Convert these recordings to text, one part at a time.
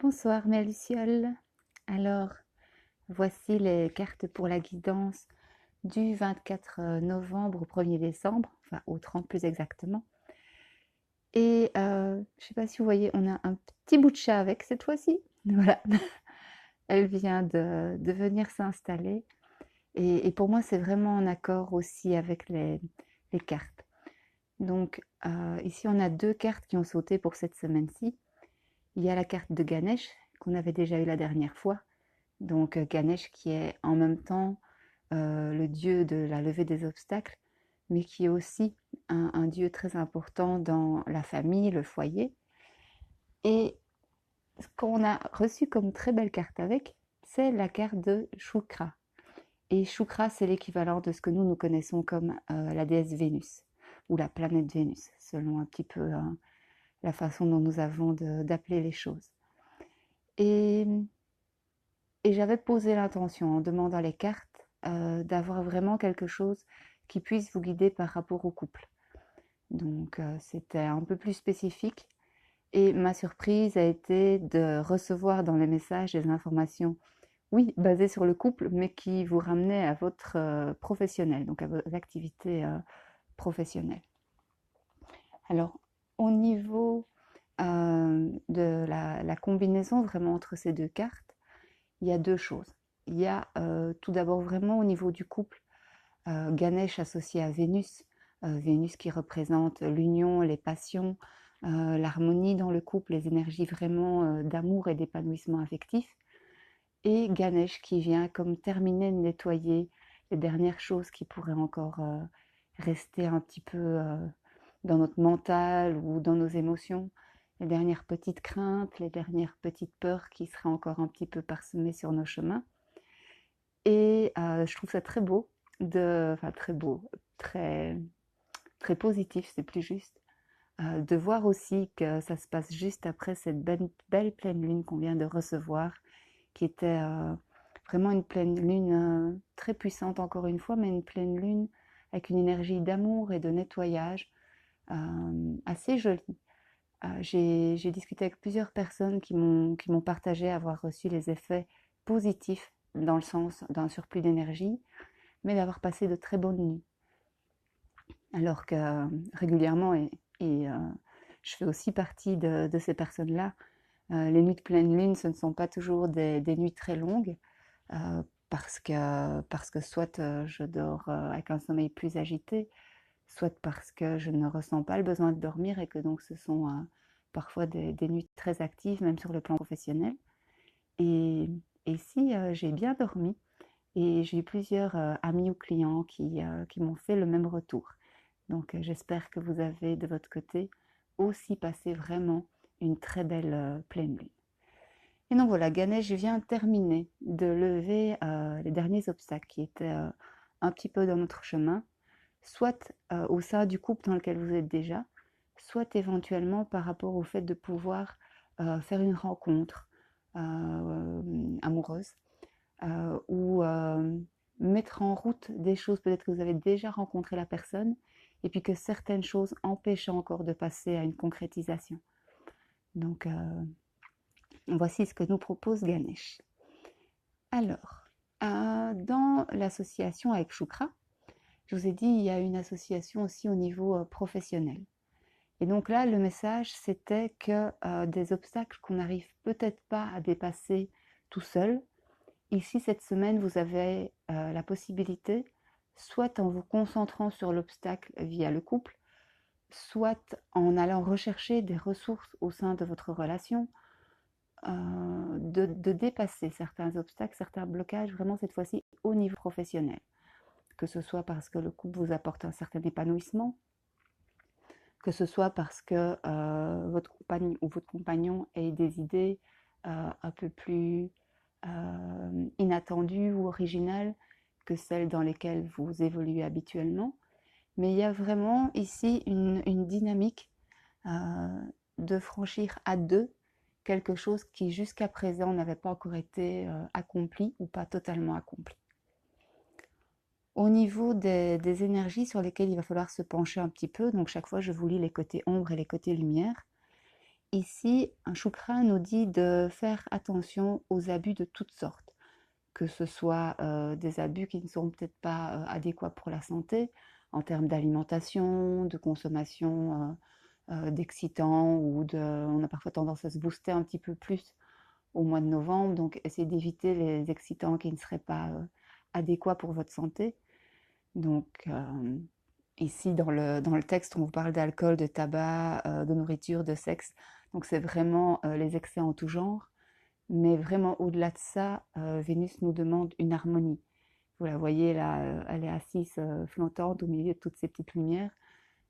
Bonsoir mes lucioles. Alors, voici les cartes pour la guidance du 24 novembre au 1er décembre, enfin au 30 plus exactement. Et je ne sais pas si vous voyez, on a un petit bout de chat avec cette fois-ci. Voilà, elle vient de venir s'installer. Et pour moi, c'est vraiment en accord aussi avec les cartes. Donc ici, on a deux cartes qui ont sauté pour cette semaine-ci. Il y a la carte de Ganesh qu'on avait déjà eu la dernière fois. Donc Ganesh qui est en même temps le dieu de la levée des obstacles, mais qui est aussi un dieu très important dans la famille, le foyer. Et ce qu'on a reçu comme très belle carte avec, c'est la carte de Shukra. Et Shukra, c'est l'équivalent de ce que nous connaissons comme la déesse Vénus, ou la planète Vénus, selon un petit peu la façon dont nous avons d'appeler les choses. Et Et j'avais posé l'intention, en demandant les cartes, d'avoir vraiment quelque chose qui puisse vous guider par rapport au couple. Donc c'était un peu plus spécifique et ma surprise a été de recevoir dans les messages des informations, oui, basées sur le couple, mais qui vous ramenaient à votre professionnel, donc à vos activités professionnelles. Alors, au niveau de la combinaison vraiment entre ces deux cartes, il y a deux choses. Il y a tout d'abord vraiment au niveau du couple, Ganesh associé à Vénus, Vénus qui représente l'union, les passions, l'harmonie dans le couple, les énergies vraiment d'amour et d'épanouissement affectif. Et Ganesh qui vient comme terminer de nettoyer les dernières choses qui pourraient encore rester un petit peu dans notre mental ou dans nos émotions, les dernières petites craintes, les dernières petites peurs qui seraient encore un petit peu parsemées sur nos chemins. Et je trouve ça très beau, enfin très beau, très, très positif, c'est plus juste, de voir aussi que ça se passe juste après cette belle pleine lune qu'on vient de recevoir, qui était vraiment une pleine lune très puissante encore une fois, mais une pleine lune avec une énergie d'amour et de nettoyage assez jolie. J'ai discuté avec plusieurs personnes qui m'ont partagé avoir reçu les effets positifs dans le sens d'un surplus d'énergie, mais d'avoir passé de très bonnes nuits. Alors que régulièrement, et je fais aussi partie de ces personnes-là, les nuits de pleine lune, ce ne sont pas toujours des nuits très longues, parce que soit je dors avec un sommeil plus agité, soit parce que je ne ressens pas le besoin de dormir et que donc ce sont parfois des nuits très actives, même sur le plan professionnel. Et, et si j'ai bien dormi, et j'ai eu plusieurs amis ou clients qui m'ont fait le même retour. Donc j'espère que vous avez de votre côté aussi passé vraiment une très belle pleine lune. Et donc voilà, Ganesh vient terminer de lever les derniers obstacles qui étaient un petit peu dans notre chemin, soit au sein du couple dans lequel vous êtes déjà, soit éventuellement par rapport au fait de pouvoir faire une rencontre amoureuse ou mettre en route des choses, peut-être que vous avez déjà rencontré la personne, et puis que certaines choses empêchent encore de passer à une concrétisation. Donc voici ce que nous propose Ganesh. Alors, dans l'association avec Shukra, je vous ai dit, il y a une association aussi au niveau professionnel. Et donc là, le message, c'était que des obstacles qu'on n'arrive peut-être pas à dépasser tout seul, ici, cette semaine, vous avez la possibilité, soit en vous concentrant sur l'obstacle via le couple, soit en allant rechercher des ressources au sein de votre relation, de dépasser certains obstacles, certains blocages, vraiment cette fois-ci au niveau professionnel. Que ce soit parce que le couple vous apporte un certain épanouissement, que ce soit parce que votre compagne ou votre compagnon ait des idées un peu plus inattendues ou originales que celles dans lesquelles vous évoluez habituellement. Mais il y a vraiment ici une dynamique de franchir à deux quelque chose qui jusqu'à présent n'avait pas encore été accompli ou pas totalement accompli. Au niveau des énergies sur lesquelles il va falloir se pencher un petit peu, donc chaque fois je vous lis les côtés ombre et les côtés lumière, Ici, un chakra nous dit de faire attention aux abus de toutes sortes, que ce soit des abus qui ne sont peut-être pas adéquats pour la santé, en termes d'alimentation, de consommation d'excitants, on a parfois tendance à se booster un petit peu plus au mois de novembre, donc essayez d'éviter les excitants qui ne seraient pas adéquats pour votre santé. Donc ici dans le texte, on vous parle d'alcool, de tabac, de nourriture, de sexe. Donc c'est vraiment les excès en tout genre. Mais vraiment au-delà de ça, Vénus nous demande une harmonie. Vous la voyez là, elle est assise flottante au milieu de toutes ces petites lumières.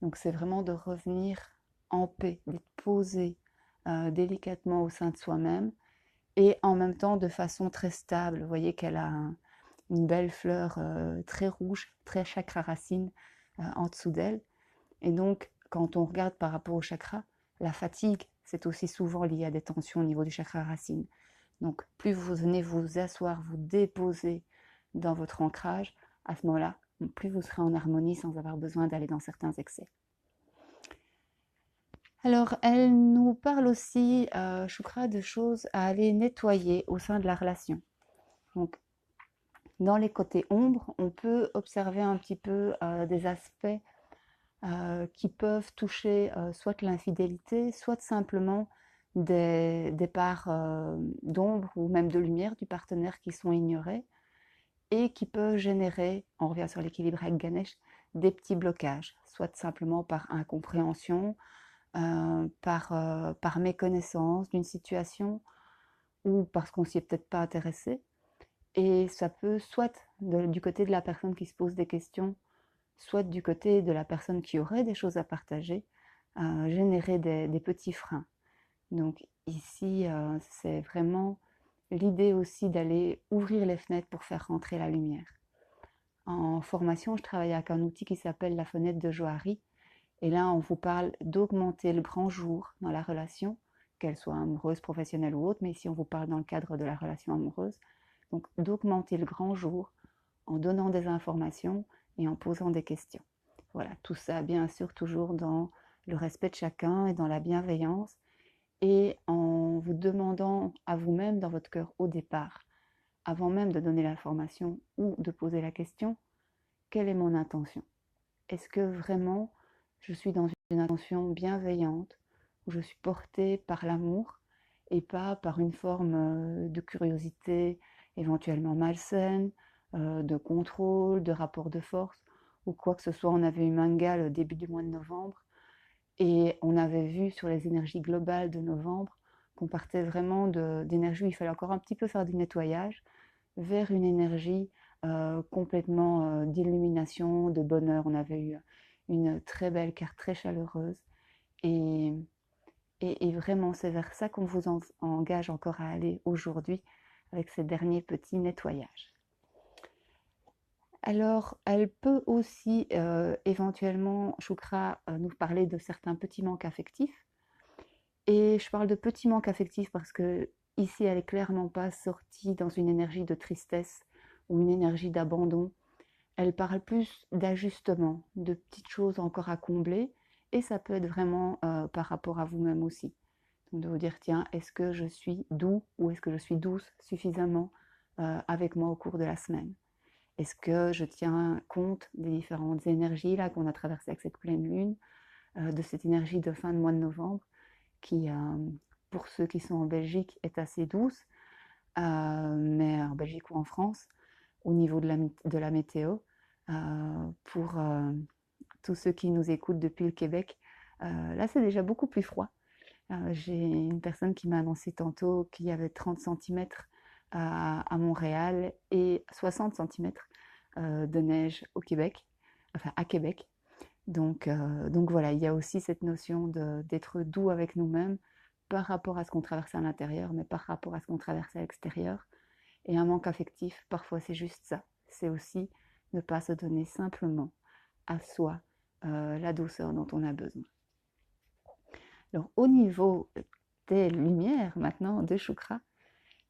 Donc c'est vraiment de revenir en paix, d'être posé délicatement au sein de soi-même et en même temps de façon très stable. Vous voyez qu'elle a une belle fleur très rouge, très chakra racine en dessous d'elle. Et donc, quand on regarde par rapport au chakra, la fatigue, c'est aussi souvent lié à des tensions au niveau du chakra racine. Donc, plus vous venez vous asseoir, vous déposer dans votre ancrage, à ce moment-là, plus vous serez en harmonie sans avoir besoin d'aller dans certains excès. Alors, elle nous parle aussi, Shukra, de choses à aller nettoyer au sein de la relation. Donc, dans les côtés ombres, on peut observer un petit peu des aspects qui peuvent toucher soit l'infidélité, soit simplement des parts d'ombre ou même de lumière du partenaire qui sont ignorées et qui peuvent générer, on revient sur l'équilibre avec Ganesh, des petits blocages, soit simplement par incompréhension, par méconnaissance d'une situation ou parce qu'on s'y est peut-être pas intéressé. Et ça peut soit du côté de la personne qui se pose des questions, soit du côté de la personne qui aurait des choses à partager, générer des petits freins. Donc ici, c'est vraiment l'idée aussi d'aller ouvrir les fenêtres pour faire rentrer la lumière. En formation, je travaille avec un outil qui s'appelle la fenêtre de Johari. Et là, on vous parle d'augmenter le grand jour dans la relation, qu'elle soit amoureuse, professionnelle ou autre, mais ici on vous parle dans le cadre de la relation amoureuse. Donc d'augmenter le grand jour en donnant des informations et en posant des questions. Voilà, tout ça bien sûr toujours dans le respect de chacun et dans la bienveillance et en vous demandant à vous-même dans votre cœur au départ, avant même de donner l'information ou de poser la question, quelle est mon intention? Est-ce que vraiment je suis dans une intention bienveillante, où je suis portée par l'amour et pas par une forme de curiosité éventuellement malsaine, de contrôle, de rapport de force ou quoi que ce soit. On avait eu Manga le début du mois de novembre et on avait vu sur les énergies globales de novembre qu'on partait vraiment d'énergie où il fallait encore un petit peu faire du nettoyage vers une énergie complètement d'illumination, de bonheur. On avait eu une très belle carte, très chaleureuse. Et, et vraiment, c'est vers ça qu'on vous engage encore à aller aujourd'hui avec ces derniers petits nettoyages. Alors, elle peut aussi éventuellement, Shukra, nous parler de certains petits manques affectifs. Et je parle de petits manques affectifs parce que ici, elle n'est clairement pas sortie dans une énergie de tristesse ou une énergie d'abandon. Elle parle plus d'ajustement, de petites choses encore à combler. Et ça peut être vraiment par rapport à vous-même aussi. Donc de vous dire, tiens, est-ce que je suis doux ou est-ce que je suis douce suffisamment avec moi au cours de la semaine? Est-ce que je tiens compte des différentes énergies là qu'on a traversées avec cette pleine lune, de cette énergie de fin de mois de novembre qui, pour ceux qui sont en Belgique, est assez douce, mais en Belgique ou en France, au niveau de la météo, pour tous ceux qui nous écoutent depuis le Québec, là c'est déjà beaucoup plus froid. J'ai une personne qui m'a annoncé tantôt qu'il y avait 30 centimètres à Montréal et 60 centimètres de neige au Québec, enfin à Québec. Donc voilà, il y a aussi cette notion d'être doux avec nous-mêmes par rapport à ce qu'on traverse à l'intérieur, mais par rapport à ce qu'on traverse à l'extérieur. Et un manque affectif, parfois c'est juste ça. C'est aussi ne pas se donner simplement à soi la douceur dont on a besoin. Alors au niveau des lumières maintenant de Shukra,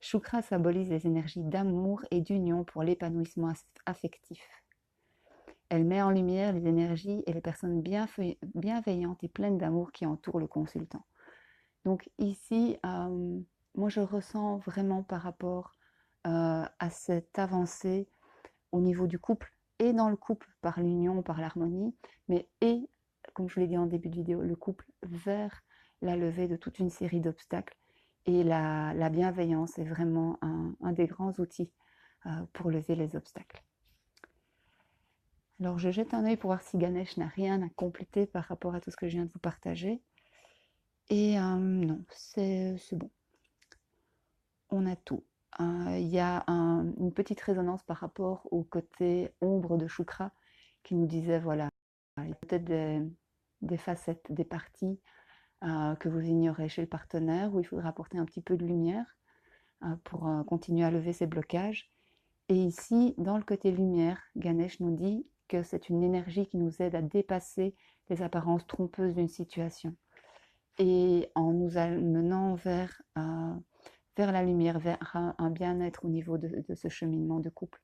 Shukra symbolise les énergies d'amour et d'union pour l'épanouissement affectif. Elle met en lumière les énergies et les personnes bienveillantes et pleines d'amour qui entourent le consultant. Donc ici, moi je ressens vraiment par rapport à cette avancée au niveau du couple et dans le couple par l'union, par l'harmonie, mais et, comme je l'ai dit en début de vidéo, le couple vers la levée de toute une série d'obstacles. Et la bienveillance est vraiment un des grands outils pour lever les obstacles. Alors je jette un œil pour voir si Ganesh n'a rien à compléter par rapport à tout ce que je viens de vous partager. Et non, c'est bon. On a tout. Il y a une petite résonance par rapport au côté ombre de Shukra qui nous disait, voilà, il y a peut-être des facettes, des parties que vous ignorez chez le partenaire, où il faudra apporter un petit peu de lumière pour continuer à lever ces blocages. Et ici, dans le côté lumière, Ganesh nous dit que c'est une énergie qui nous aide à dépasser les apparences trompeuses d'une situation. Et en nous amenant vers la lumière, vers un bien-être au niveau de ce cheminement de couple.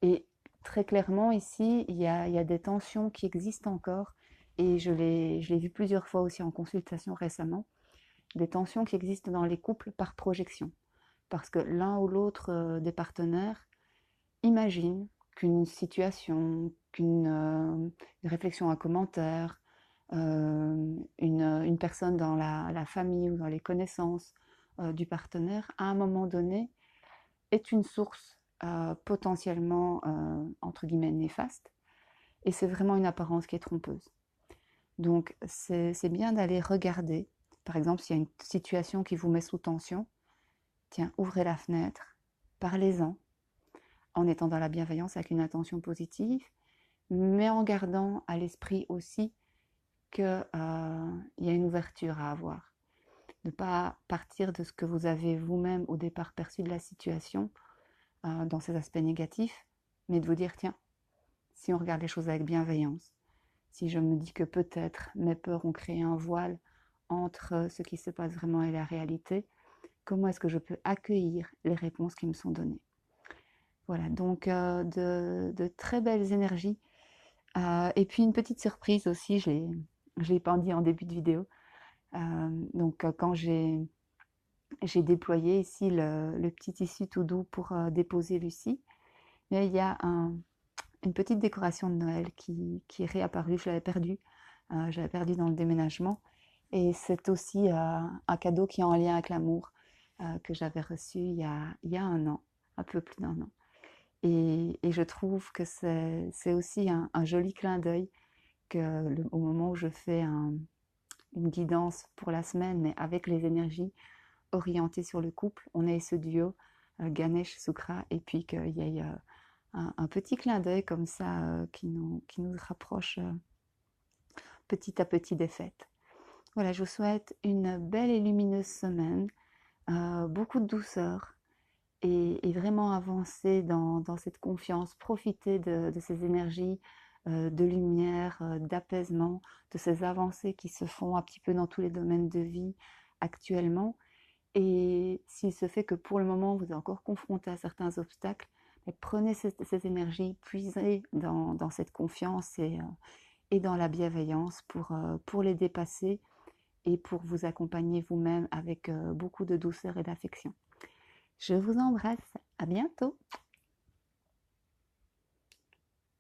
Et très clairement, ici, il y a des tensions qui existent encore, et je l'ai vu plusieurs fois aussi en consultation récemment, des tensions qui existent dans les couples par projection. Parce que l'un ou l'autre des partenaires imagine qu'une situation, qu'une réflexion, un commentaire, une personne dans la famille ou dans les connaissances du partenaire, à un moment donné, est une source potentiellement, entre guillemets, néfaste. Et c'est vraiment une apparence qui est trompeuse. Donc, c'est bien d'aller regarder. Par exemple, s'il y a une situation qui vous met sous tension, tiens, ouvrez la fenêtre, parlez-en, en étant dans la bienveillance avec une intention positive, mais en gardant à l'esprit aussi qu'il y a une ouverture à avoir. Ne pas partir de ce que vous avez vous-même au départ perçu de la situation dans ses aspects négatifs, mais de vous dire, tiens, si on regarde les choses avec bienveillance, si je me dis que peut-être mes peurs ont créé un voile entre ce qui se passe vraiment et la réalité, comment est-ce que je peux accueillir les réponses qui me sont données? Voilà, donc de très belles énergies. Et puis une petite surprise aussi, je ne l'ai pas dit en début de vidéo. Donc quand j'ai déployé ici le petit tissu tout doux pour déposer Lucie, mais il y a une petite décoration de Noël qui est réapparue. Je l'avais perdue dans le déménagement. Et c'est aussi un cadeau qui est en lien avec l'amour que j'avais reçu il y a un an, un peu plus d'un an. Et je trouve que c'est aussi un joli clin d'œil au moment où je fais une guidance pour la semaine, mais avec les énergies orientées sur le couple, on ait ce duo Ganesh-Sukra, et puis qu'il y ait un petit clin d'œil comme ça qui nous rapproche petit à petit des fêtes. Voilà, je vous souhaite une belle et lumineuse semaine, beaucoup de douceur, et vraiment avancer dans cette confiance, profiter de ces énergies de lumière, d'apaisement, de ces avancées qui se font un petit peu dans tous les domaines de vie actuellement. Et s'il se fait que pour le moment vous êtes encore confronté à certains obstacles, prenez ces énergies, puisez dans cette confiance et dans la bienveillance pour les dépasser et pour vous accompagner vous-même avec beaucoup de douceur et d'affection. Je vous embrasse, à bientôt!